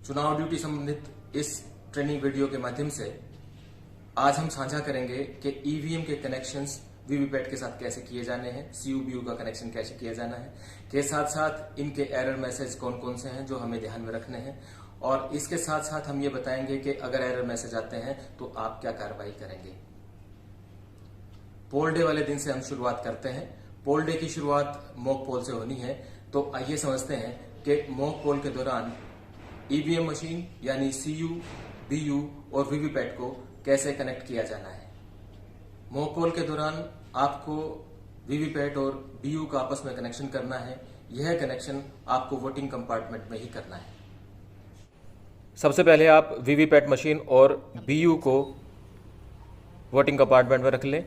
चुनाव ड्यूटी संबंधित इस ट्रेनिंग वीडियो के माध्यम से आज हम साझा करेंगे कि ईवीएम के कनेक्शंस वीवीपैट के साथ कैसे किए जाने हैं, सीयूबीयू का कनेक्शन कैसे किया जाना है, के साथ साथ इनके एरर मैसेज कौन कौन से हैं जो हमें ध्यान में रखने हैं, और इसके साथ साथ हम ये बताएंगे कि अगर एरर मैसेज आते हैं तो आप क्या कार्रवाई करेंगे। पोल डे वाले दिन से हम शुरुआत करते हैं। पोल डे की शुरुआत मॉक पोल से होनी है, तो आइए समझते हैं कि मॉक पोल के दौरान ईवीएम मशीन यानी सीयू, बीयू और वीवीपैट को कैसे कनेक्ट किया जाना है। मॉक पोल के दौरान आपको वीवीपैट और बीयू का आपस में कनेक्शन करना है। यह कनेक्शन आपको वोटिंग कंपार्टमेंट में ही करना है। सबसे पहले आप वीवीपैट मशीन और बीयू को वोटिंग कंपार्टमेंट में रख लें।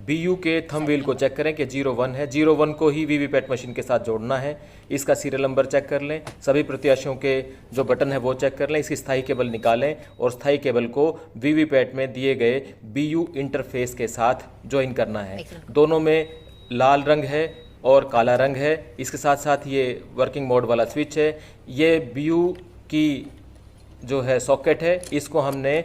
बीयू के थंब व्हील को चेक करें कि 01 है। 01 को ही वीवीपैट मशीन के साथ जोड़ना है। इसका सीरियल नंबर चेक कर लें। सभी प्रत्याशियों के जो बटन है वो चेक कर लें। इसकी स्थायी केबल निकालें और स्थायी केबल को वीवीपैट में दिए गए बीयू इंटरफेस के साथ ज्वाइन करना है। दोनों में लाल रंग है और काला रंग है। इसके साथ साथ ये वर्किंग मोड वाला स्विच है। ये बीयू की जो है सॉकेट है, इसको हमने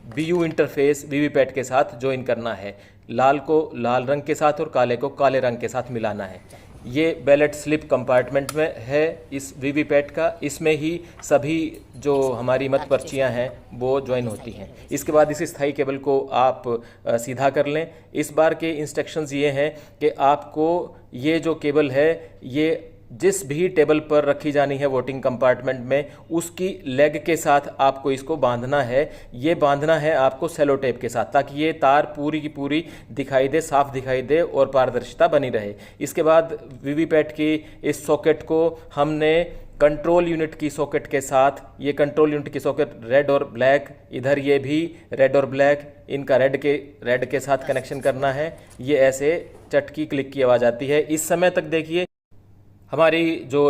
बीयू इंटरफेस वीवीपैट के साथ ज्वाइन करना है। लाल को लाल रंग के साथ और काले को काले रंग के साथ मिलाना है। ये बैलेट स्लिप कंपार्टमेंट में है इस वीवीपैट का। इसमें ही सभी जो हमारी मत पर्चियां हैं वो ज्वाइन होती हैं। इसके बाद इस स्थायी केबल को आप सीधा कर लें। इस बार के इंस्ट्रक्शंस ये हैं कि आपको ये जो केबल है ये जिस भी टेबल पर रखी जानी है वोटिंग कंपार्टमेंट में, उसकी लेग के साथ आपको इसको बांधना है। ये बांधना है आपको सेलो टेप के साथ, ताकि ये तार पूरी की पूरी दिखाई दे, साफ दिखाई दे और पारदर्शिता बनी रहे। इसके बाद वीवीपैट की इस सॉकेट को हमने कंट्रोल यूनिट की सॉकेट के साथ, ये कंट्रोल यूनिट की सॉकेट रेड और ब्लैक, इधर ये भी रेड और ब्लैक, इनका रेड के साथ कनेक्शन करना है। ये ऐसे चटकी क्लिक की आवाज़ आती है। इस समय तक देखिए हमारी जो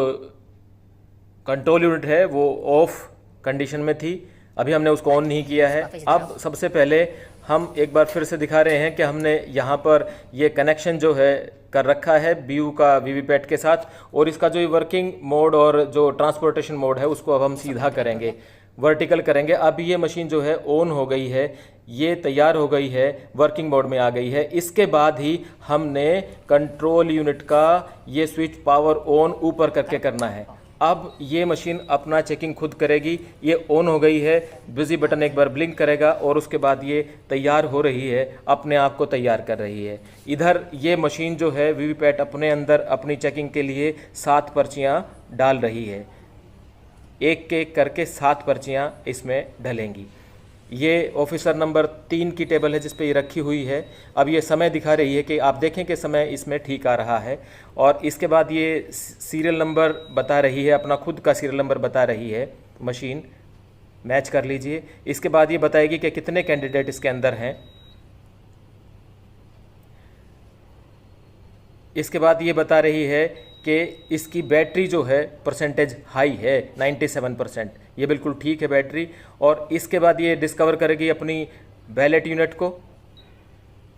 कंट्रोल यूनिट है वो ऑफ कंडीशन में थी। अभी हमने उसको ऑन नहीं किया है। अब सबसे पहले हम एक बार फिर से दिखा रहे हैं कि हमने यहाँ पर ये कनेक्शन जो है कर रखा है बीयू का वीवीपैट के साथ, और इसका जो वर्किंग मोड और जो ट्रांसपोर्टेशन मोड है उसको अब हम सीधा करेंगे, वर्टिकल करेंगे। अब ये मशीन जो है ऑन हो गई है, ये तैयार हो गई है, वर्किंग मोड में आ गई है। इसके बाद ही हमने कंट्रोल यूनिट का ये स्विच पावर ऑन ऊपर करके करना है। अब ये मशीन अपना चेकिंग खुद करेगी। ये ऑन हो गई है, बिजी बटन एक बार ब्लिंक करेगा और उसके बाद ये तैयार हो रही है, अपने आप को तैयार कर रही है। इधर ये मशीन जो है वीवीपैट अपने अंदर अपनी चेकिंग के लिए 7 पर्चियाँ डाल रही है। एक एक करके 7 पर्चियाँ इसमें डलेंगी। ये ऑफिसर नंबर 3 की टेबल है जिस पे ये रखी हुई है। अब ये समय दिखा रही है कि आप देखें कि समय इसमें ठीक आ रहा है, और इसके बाद ये सीरियल नंबर बता रही है, अपना खुद का सीरियल नंबर बता रही है मशीन। मैच कर लीजिए। इसके बाद ये बताएगी कि कितने कैंडिडेट इसके अंदर हैं। इसके बाद ये बता रही है कि इसकी बैटरी जो है परसेंटेज हाई है, 97%। ये बिल्कुल ठीक है बैटरी। और इसके बाद ये डिस्कवर करेगी अपनी बैलेट यूनिट को,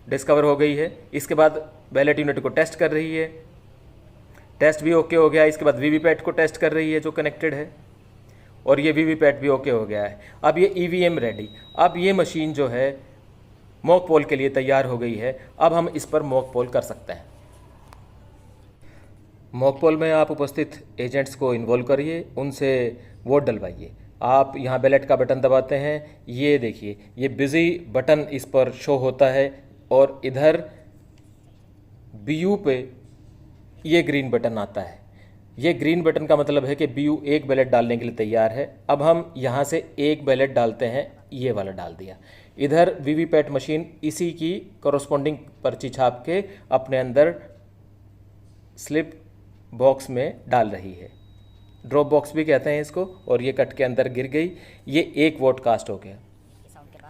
डिस्कवर हो गई है। इसके बाद बैलेट यूनिट को टेस्ट कर रही है, टेस्ट भी ओके हो गया। इसके बाद वीवीपैट को टेस्ट कर रही है जो कनेक्टेड है, और ये वीवीपैट भी ओके हो गया है। अब ये ईवीएम रेडी। अब ये मशीन जो है मॉक पोल के लिए तैयार हो गई है। अब हम इस पर मॉक पोल कर सकते हैं। मॉक पोल में आप उपस्थित एजेंट्स को इन्वॉल्व करिए, उनसे वोट डलवाइए। आप यहाँ बैलेट का बटन दबाते हैं, ये देखिए ये बिज़ी बटन इस पर शो होता है, और इधर बीयू पे ये ग्रीन बटन आता है। ये ग्रीन बटन का मतलब है कि बीयू एक बैलेट डालने के लिए तैयार है। अब हम यहाँ से एक बैलेट डालते हैं, ये वाला डाल दिया। इधर वीवीपैट मशीन इसी की कॉरस्पॉन्डिंग पर्ची छाप के अपने अंदर स्लिप बॉक्स में डाल रही है, ड्रॉप बॉक्स भी कहते हैं इसको, और ये कट के अंदर गिर गई। ये एक वोट कास्ट हो गया।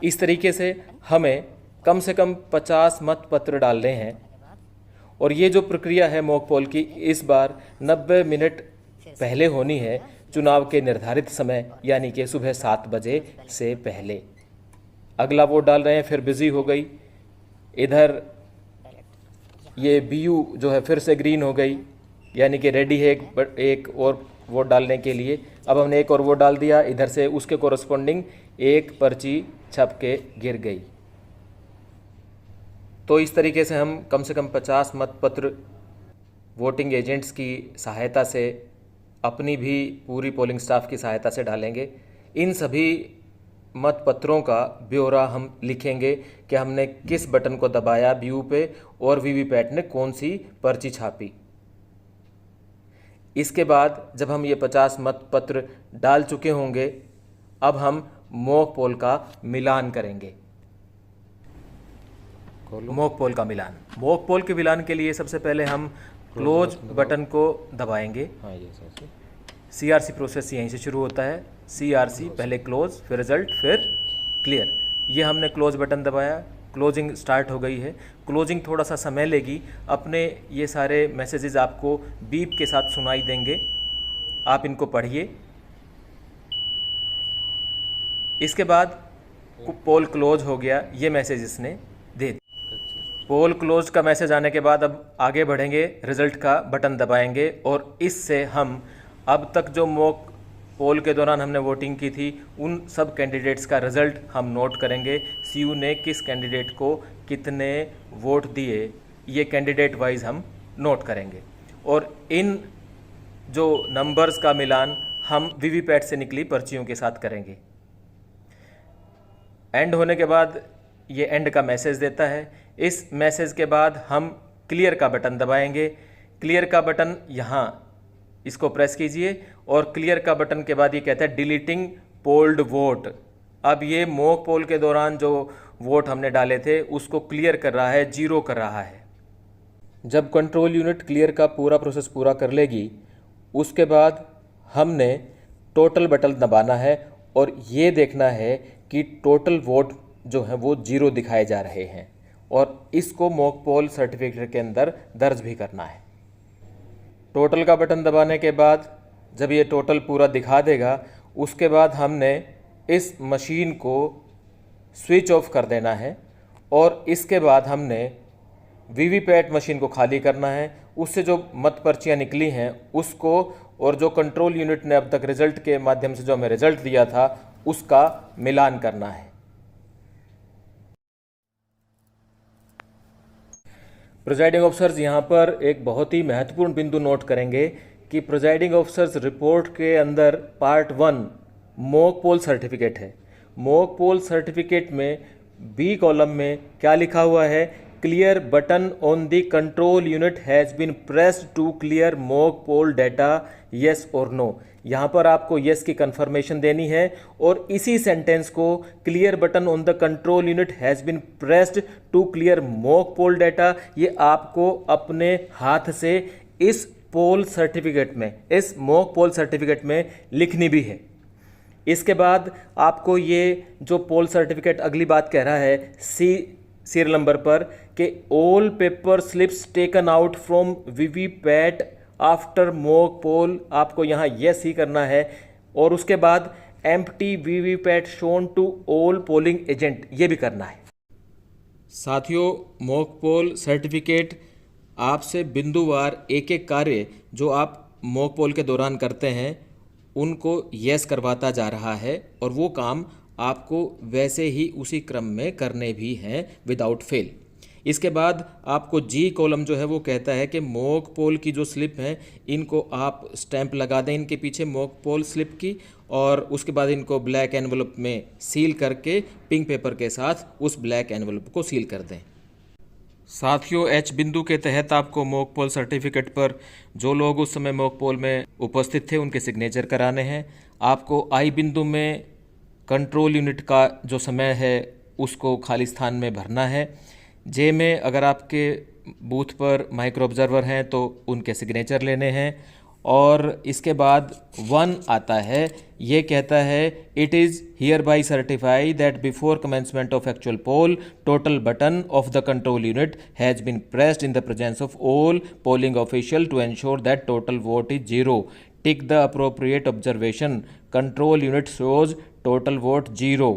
इस तरीके से हमें कम से कम 50 मत पत्र डालने हैं, और ये जो प्रक्रिया है मॉक पोल की, इस बार 90 मिनट पहले होनी है चुनाव के निर्धारित समय, यानी कि सुबह 7 बजे से पहले। अगला वोट डाल रहे हैं, फिर बिजी हो गई। इधर ये बीयू जो है फिर से ग्रीन हो गई, यानी कि रेडी है एक और वोट डालने के लिए। अब हमने एक और वोट डाल दिया, इधर से उसके कोरस्पॉन्डिंग एक पर्ची छप के गिर गई। तो इस तरीके से हम कम से कम 50 मतपत्र वोटिंग एजेंट्स की सहायता से, अपनी भी पूरी पोलिंग स्टाफ की सहायता से डालेंगे। इन सभी मतपत्रों का ब्यौरा हम लिखेंगे कि हमने किस बटन को दबाया BU पे और वीवीपैट ने कौन सी पर्ची छापी। इसके बाद जब हम ये 50 मतपत्र डाल चुके होंगे, अब हम मॉक पोल का मिलान करेंगे। मॉक पोल का मिलान, मॉक पोल के मिलान के लिए सबसे पहले हम क्लोज बटन को दबाएंगे। CRC प्रोसेस यहीं से शुरू होता है। CRC पहले क्लोज, फिर रिजल्ट, फिर क्लियर। ये हमने क्लोज बटन दबाया, क्लोजिंग स्टार्ट हो गई है। क्लोजिंग थोड़ा सा समय लेगी, अपने ये सारे मैसेजेस आपको बीप के साथ सुनाई देंगे, आप इनको पढ़िए। इसके बाद पोल क्लोज हो गया, ये मैसेज इसने दे दिया। पोल क्लोज का मैसेज आने के बाद अब आगे बढ़ेंगे, रिजल्ट का बटन दबाएंगे और इससे हम अब तक जो मॉक पोल के दौरान हमने वोटिंग की थी उन सब कैंडिडेट्स का रिजल्ट हम नोट करेंगे। CU ने किस कैंडिडेट को कितने वोट दिए, ये कैंडिडेट वाइज हम नोट करेंगे। और इन जो नंबर्स का मिलान हम वीवीपैट से निकली पर्चियों के साथ करेंगे। एंड होने के बाद ये एंड का मैसेज देता है। इस मैसेज के बाद हम क्लियर का बटन दबाएंगे। क्लियर का बटन यहाँ इसको प्रेस कीजिए और क्लियर का बटन के बाद ये कहता है डिलीटिंग पोल्ड वोट। अब ये मॉक पोल के दौरान जो वोट हमने डाले थे उसको क्लियर कर रहा है, जीरो कर रहा है। जब कंट्रोल यूनिट क्लियर का पूरा प्रोसेस पूरा कर लेगी, उसके बाद हमने टोटल बटन दबाना है और ये देखना है कि टोटल वोट जो है वो 0 दिखाए जा रहे हैं और इसको मॉक पोल सर्टिफिकेट के अंदर दर्ज भी करना है। टोटल का बटन दबाने के बाद जब ये टोटल पूरा दिखा देगा, उसके बाद हमने इस मशीन को स्विच ऑफ कर देना है और इसके बाद हमने वीवीपैट मशीन को खाली करना है। उससे जो मत पर्चियाँ निकली हैं उसको और जो कंट्रोल यूनिट ने अब तक रिजल्ट के माध्यम से जो हमें रिजल्ट दिया था उसका मिलान करना है। प्रिजाइडिंग ऑफिसर्स यहाँ पर एक बहुत ही महत्वपूर्ण बिंदु नोट करेंगे कि प्रिजाइडिंग ऑफिसर्स रिपोर्ट के अंदर पार्ट 1 मॉक पोल सर्टिफिकेट है। मॉक पोल सर्टिफिकेट में बी कॉलम में क्या लिखा हुआ है, clear button on the control unit has been pressed to clear mock poll data, yes और नो। यहाँ पर आपको येस की कंफर्मेशन देनी है और इसी सेंटेंस को clear button on the control unit has been pressed to clear mock poll data, ये आपको अपने हाथ से इस पोल सर्टिफिकेट में, इस मॉक पोल सर्टिफिकेट में लिखनी भी है। इसके बाद आपको ये जो पोल सर्टिफिकेट अगली बात कह रहा है सीरियल नंबर पर कि all paper slips taken out from VVPAT after mock poll, आपको यहाँ यस ही करना है और उसके बाद empty VVPAT shown to all polling agent, ये भी करना है। साथियों, मॉक पोल सर्टिफिकेट आपसे बिंदुवार एक एक कार्य जो आप मॉक पोल के दौरान करते हैं उनको यस करवाता जा रहा है और वो काम आपको वैसे ही उसी क्रम में करने भी हैं विदाउट फेल। इसके बाद आपको जी कॉलम जो है वो कहता है कि मॉक पोल की जो स्लिप हैं इनको आप स्टैंप लगा दें इनके पीछे मॉक पोल स्लिप की, और उसके बाद इनको ब्लैक एनवलप में सील करके पिंक पेपर के साथ उस ब्लैक एनवलप को सील कर दें। साथियों, एच बिंदु के तहत आपको मॉक पोल सर्टिफिकेट पर जो लोग उस समय मॉक पोल में उपस्थित थे उनके सिग्नेचर कराने हैं। आपको आई बिंदु में कंट्रोल यूनिट का जो समय है उसको खाली स्थान में भरना है। जे में अगर आपके बूथ पर माइक्रो ऑब्जर्वर हैं तो उनके सिग्नेचर लेने हैं। और इसके बाद 1 आता है, ये कहता है it is hereby certify that before commencement of actual poll total button of the control unit has been pressed in the presence of all polling official to ensure that total vote is 0। Tick the appropriate observation, control unit shows total vote 0।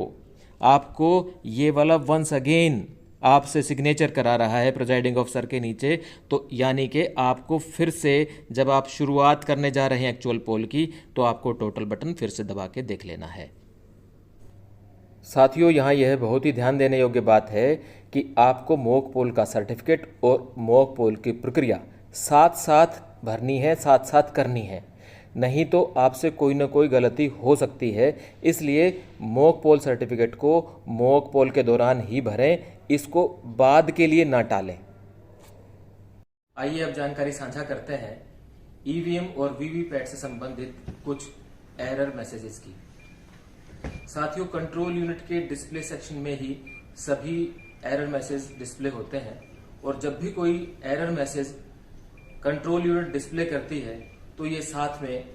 आपको ये वाला once again आपसे signature करा रहा है presiding officer के नीचे, तो यानी कि आपको फिर से जब आप शुरुआत करने जा रहे हैं एक्चुअल पोल की, तो आपको टोटल बटन फिर से दबा के देख लेना है। साथियों, यहाँ यह बहुत ही ध्यान देने योग्य बात है कि आपको मॉक पोल का सर्टिफिकेट और मॉक पोल की प्रक्रिया साथ साथ भरनी है, साथ साथ करनी है, नहीं तो आपसे कोई ना कोई गलती हो सकती है। इसलिए मॉक पोल सर्टिफिकेट को मॉक पोल के दौरान ही भरें, इसको बाद के लिए ना टालें। आइए अब जानकारी साझा करते हैं ईवीएम और वीवीपैट से संबंधित कुछ एरर मैसेजेस की। साथियों, कंट्रोल यूनिट के डिस्प्ले सेक्शन में ही सभी एरर मैसेज डिस्प्ले होते हैं और जब भी कोई error message control unit display करती है तो ये साथ में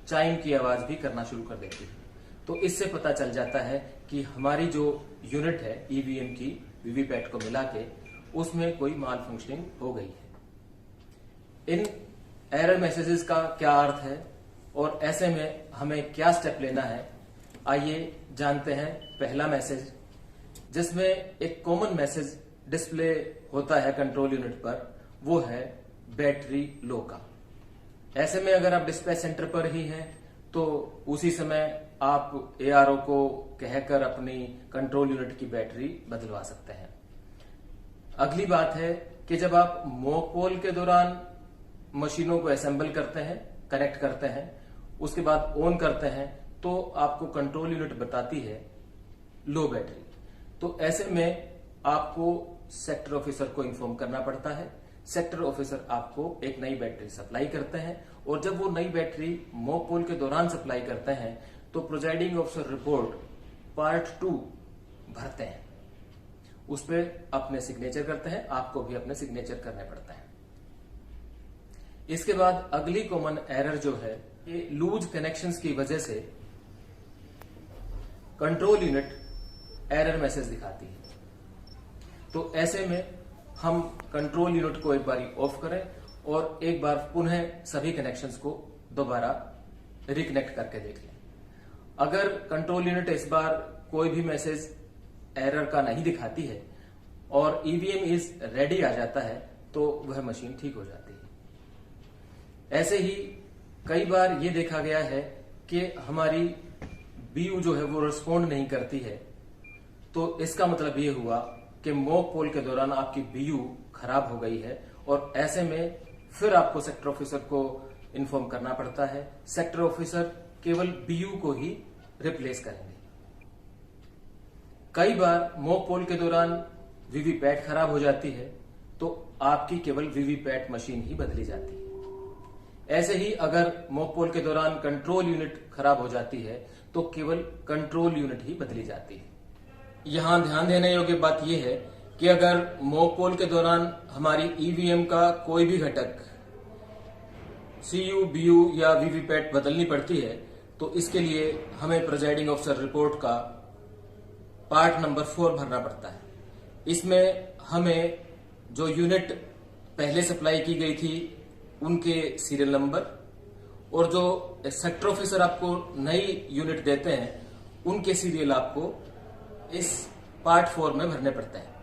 चाइम की आवाज भी करना शुरू कर देती है। तो इससे पता चल जाता है कि हमारी जो यूनिट है ईवीएम की वीवीपैट को मिला के उसमें कोई माल फंक्शनिंग हो गई है। इन एरर मैसेजेस का क्या अर्थ है और ऐसे में हमें क्या स्टेप लेना है, आइए जानते हैं। पहला मैसेज जिसमें एक कॉमन मैसेज डिस्प्ले होता है कंट्रोल यूनिट पर, वो है बैटरी लो का। ऐसे में अगर आप डिस्पैच सेंटर पर ही हैं तो उसी समय आप एआरओ को कहकर अपनी कंट्रोल यूनिट की बैटरी बदलवा सकते हैं। अगली बात है कि जब आप मॉक पोल के दौरान मशीनों को असेंबल करते हैं, कनेक्ट करते हैं, उसके बाद ऑन करते हैं तो आपको कंट्रोल यूनिट बताती है लो बैटरी। तो ऐसे में आपको सेक्टर ऑफिसर को इन्फॉर्म करना पड़ता है। सेक्टर ऑफिसर आपको एक नई बैटरी सप्लाई करते हैं और जब वो नई बैटरी मॉक पोल के दौरान सप्लाई करते हैं तो प्रिजाइडिंग ऑफिसर रिपोर्ट पार्ट 2 भरते हैं, उस पर अपने सिग्नेचर करते हैं, आपको भी अपने सिग्नेचर करने पड़ते हैं। इसके बाद अगली कॉमन एरर जो है, ये लूज कनेक्शंस की वजह से कंट्रोल यूनिट एरर मैसेज दिखाती है। तो ऐसे में हम कंट्रोल यूनिट को एक बार ऑफ करें और एक बार पुनः सभी कनेक्शंस को दोबारा रिकनेक्ट करके देख लें। अगर कंट्रोल यूनिट इस बार कोई भी मैसेज एरर का नहीं दिखाती है और ईवीएम इज रेडी आ जाता है तो वह मशीन ठीक हो जाती है। ऐसे ही कई बार ये देखा गया है कि हमारी बीयू जो है वो रिस्पॉन्ड नहीं करती है, तो इसका मतलब ये हुआ कि मॉक पोल के दौरान आपकी बीयू खराब हो गई है और ऐसे में फिर आपको सेक्टर ऑफिसर को इन्फॉर्म करना पड़ता है। सेक्टर ऑफिसर केवल बीयू को ही रिप्लेस करेंगे। कई बार मॉक पोल के दौरान वीवीपैट खराब हो जाती है तो आपकी केवल वीवीपैट मशीन ही बदली जाती है। ऐसे ही अगर मॉक पोल के दौरान कंट्रोल यूनिट खराब हो जाती है तो केवल कंट्रोल यूनिट ही बदली जाती है। यहां ध्यान देने योग्य बात यह है कि अगर मॉक पोल के दौरान हमारी ईवीएम का कोई भी घटक सीयू, बीयू या वीवीपैट बदलनी पड़ती है तो इसके लिए हमें प्रिजाइडिंग ऑफिसर रिपोर्ट का पार्ट नंबर 4 भरना पड़ता है। इसमें हमें जो यूनिट पहले सप्लाई की गई थी उनके सीरियल नंबर और जो सेक्टर ऑफिसर आपको नई यूनिट देते हैं उनके सीरियल आपको इस पार्ट 4 में भरने पड़ते हैं।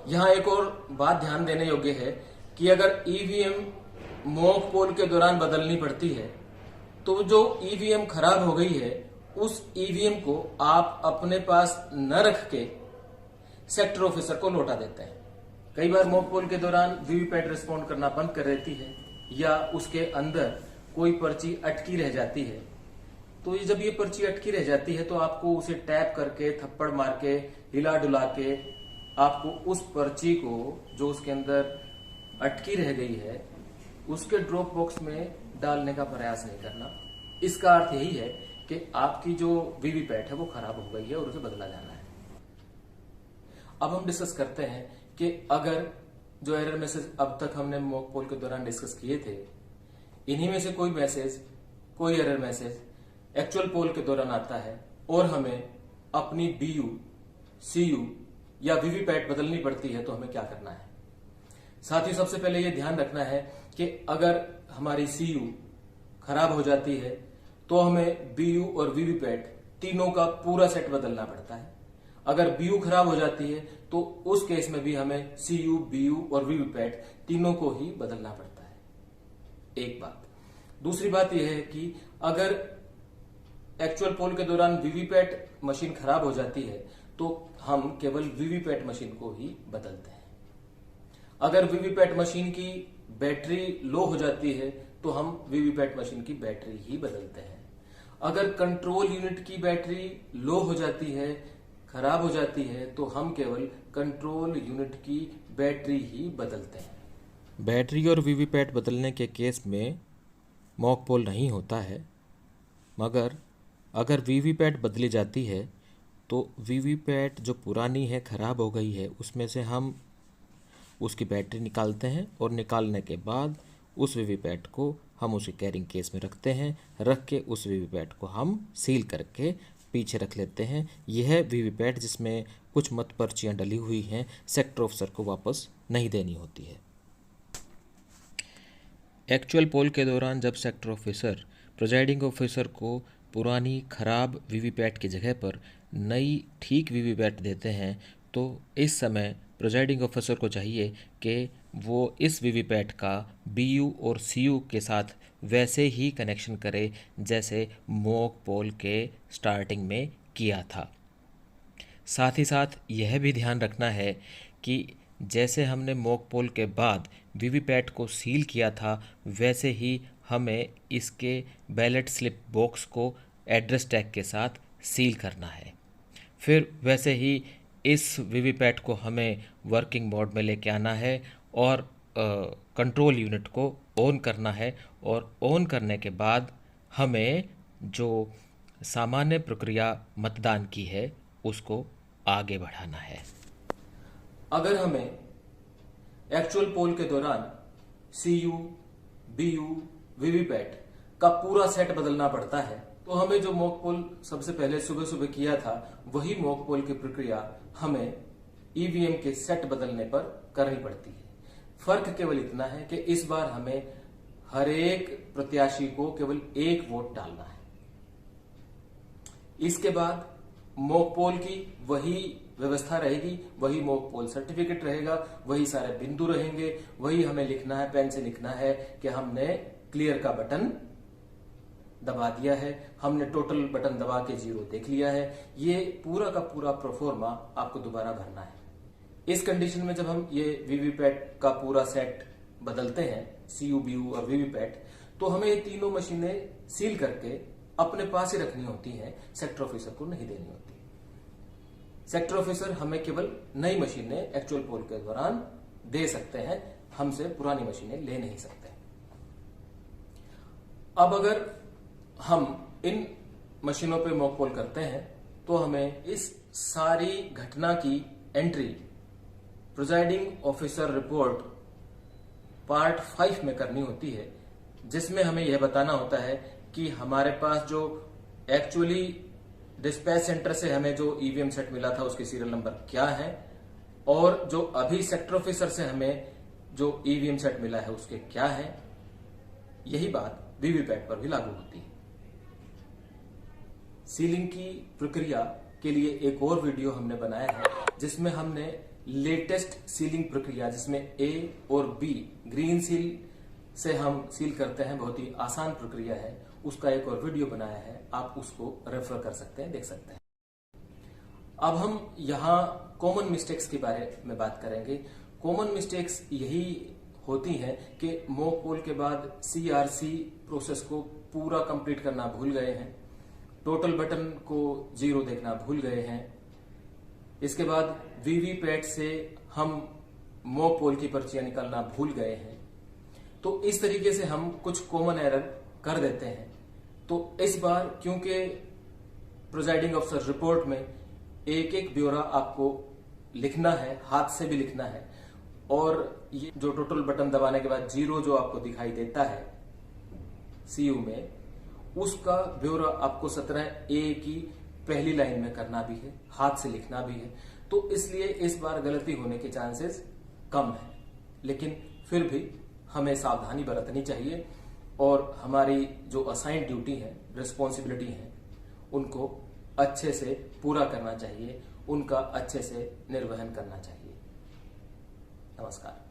यहां एक और बात ध्यान देने योग्य है कि अगर ईवीएम मॉक पोल के दौरान बदलनी पड़ती है तो जो ईवीएम खराब हो गई है उस ईवीएम को आप अपने पास न रख के सेक्टर ऑफिसर को लौटा देते हैं। कई बार मॉक पोल के दौरान वीवीपैट रिस्पॉन्ड करना बंद कर देती है या उसके अंदर कोई पर्ची अटकी रह जाती है, तो जब ये पर्ची अटकी रह जाती है तो आपको उसे टैप करके, थप्पड़ मार के, हिला डुला के आपको उस पर्ची को जो उसके अंदर अटकी रह गई है उसके ड्रॉप बॉक्स में डालने का प्रयास नहीं करना। इसका अर्थ यही है कि आपकी जो वीवीपैट है वो खराब हो गई है और उसे बदला जाना है। अब हम डिस्कस करते हैं कि अगर जो एरर मैसेज अब तक हमने मॉक पोल के दौरान डिस्कस किए थे, इन्हीं में से कोई मैसेज, कोई एरर मैसेज एक्चुअल पोल के दौरान आता है और हमें अपनी बीयू, सीयू या वीवीपैट बदलनी पड़ती है तो हमें क्या करना है। साथ ही सबसे पहले ये ध्यान रखना है कि अगर हमारी सीयू खराब हो जाती है तो हमें बीयू और वीवीपैट तीनों का पूरा सेट बदलना पड़ता है। अगर बीयू खराब हो जाती है तो उस केस में भी हमें सीयू, बीयू और वीवीपैट तीनों को ही बदलना पड़ता है। एक बात। दूसरी बात यह है कि अगर एक्चुअल पोल के दौरान वीवीपैट मशीन खराब हो जाती है तो हम केवल वीवीपैट मशीन को ही बदलते हैं। अगर वीवीपैट मशीन की बैटरी लो हो जाती है तो हम वीवीपैट मशीन की बैटरी ही बदलते हैं। अगर कंट्रोल यूनिट की बैटरी लो हो जाती है, खराब हो जाती है, तो हम केवल कंट्रोल यूनिट की बैटरी ही बदलते हैं। बैटरी और वीवीपैट बदलने के केस में मॉक पोल नहीं होता है, मगर अगर वीवीपैट बदली जाती है तो वीवीपैट जो पुरानी है, ख़राब हो गई है, उसमें से हम उसकी बैटरी निकालते हैं और निकालने के बाद उस वीवीपैट को हम उसे कैरिंग केस में रखते हैं। रख के उस वीवीपैट को हम सील करके पीछे रख लेते हैं। यह वीवीपैट जिसमें कुछ मत पर्चियाँ डली हुई हैं, सेक्टर ऑफिसर को वापस नहीं देनी होती है। एक्चुअल पोल के दौरान जब सेक्टर ऑफिसर प्रिजाइडिंग ऑफिसर को पुरानी खराब वीवीपैट की जगह पर नई ठीक वीवीपैट देते हैं तो इस समय प्रिजाइडिंग ऑफिसर को चाहिए कि वो इस वीवीपैट का बीयू और सीयू के साथ वैसे ही कनेक्शन करे जैसे मॉक पोल के स्टार्टिंग में किया था। साथ ही साथ यह भी ध्यान रखना है कि जैसे हमने मॉक पोल के बाद वीवीपैट को सील किया था वैसे ही हमें इसके बैलेट स्लिप बॉक्स को एड्रेस टैग के साथ सील करना है। फिर वैसे ही इस वीवीपैट को हमें वर्किंग मोड में लेके आना है और कंट्रोल यूनिट को ऑन करना है और ऑन करने के बाद हमें जो सामान्य प्रक्रिया मतदान की है उसको आगे बढ़ाना है। अगर हमें एक्चुअल पोल के दौरान सीयू, बीयू, वीवीपैट का पूरा सेट बदलना पड़ता है तो हमें जो मॉक पोल सबसे पहले सुबह सुबह किया था वही मॉक पोल की प्रक्रिया हमें ईवीएम के सेट बदलने पर करनी पड़ती है। फर्क केवल इतना है कि इस बार हमें हर एक प्रत्याशी को केवल एक वोट डालना है। इसके बाद मॉक पोल की वही व्यवस्था रहेगी, वही मॉक पोल सर्टिफिकेट रहेगा, वही सारे बिंदु रहेंगे, वही हमें लिखना है, पेन से लिखना है कि हमने क्लियर का बटन दबा दिया है, हमने टोटल बटन दबा के 0 देख लिया है। ये पूरा का पूरा प्रोफॉर्मा आपको दोबारा भरना है। इस कंडीशन में जब हम ये वीवीपैट का पूरा सेट बदलते हैं, सीयू, बीयू और वीवीपैट, तो हमें ये तीनों मशीनें सील करके अपने पास ही रखनी होती हैं, सेक्टर ऑफिसर को नहीं देनी होती। सेक्टर ऑफिसर हमें केवल नई मशीनें एक्चुअल पोल के दौरान दे सकते हैं, हमसे पुरानी मशीनें ले नहीं सकते। अब अगर हम इन मशीनों पे मॉक पोल करते हैं तो हमें इस सारी घटना की entry presiding officer report part 5 में करनी होती है, जिसमें हमें यह बताना होता है कि हमारे पास जो एक्चुअली डिस्पैच सेंटर से हमें जो ईवीएम सेट मिला था उसके सीरियल नंबर क्या है और जो अभी सेक्टर ऑफिसर से हमें जो ईवीएम सेट मिला है उसके क्या है। यही बात वीवीपैट पर भी लागू होती है। सीलिंग की प्रक्रिया के लिए एक और वीडियो हमने बनाया है जिसमें हमने लेटेस्ट सीलिंग प्रक्रिया, जिसमें ए और बी ग्रीन सील से हम सील करते हैं, बहुत ही आसान प्रक्रिया है, उसका एक और वीडियो बनाया है, आप उसको रेफर कर सकते हैं, देख सकते हैं। अब हम यहाँ कॉमन मिस्टेक्स के बारे में बात करेंगे। कॉमन मिस्टेक्स यही होती हैं कि मॉक पोल के बाद सीआरसी प्रोसेस को पूरा कंप्लीट करना भूल गए हैं, टोटल बटन को 0 देखना भूल गए हैं, इसके बाद वीवीपैट से हम मॉक पोल की पर्चियां निकालना भूल गए हैं। तो इस तरीके से हम कुछ कॉमन एरर कर देते हैं। तो इस बार क्योंकि प्रिजाइडिंग ऑफिसर रिपोर्ट में एक एक ब्यौरा आपको लिखना है, हाथ से भी लिखना है, और ये जो टोटल बटन दबाने के बाद 0 जो आपको दिखाई देता है सीयू में, उसका ब्यौरा आपको 17A की पहली लाइन में करना भी है, हाथ से लिखना भी है। तो इसलिए इस बार गलती होने के चांसेस कम है, लेकिन फिर भी हमें सावधानी बरतनी चाहिए और हमारी जो असाइंड ड्यूटी है, रिस्पॉन्सिबिलिटी है, उनको अच्छे से पूरा करना चाहिए उनका अच्छे से निर्वहन करना चाहिए। नमस्कार।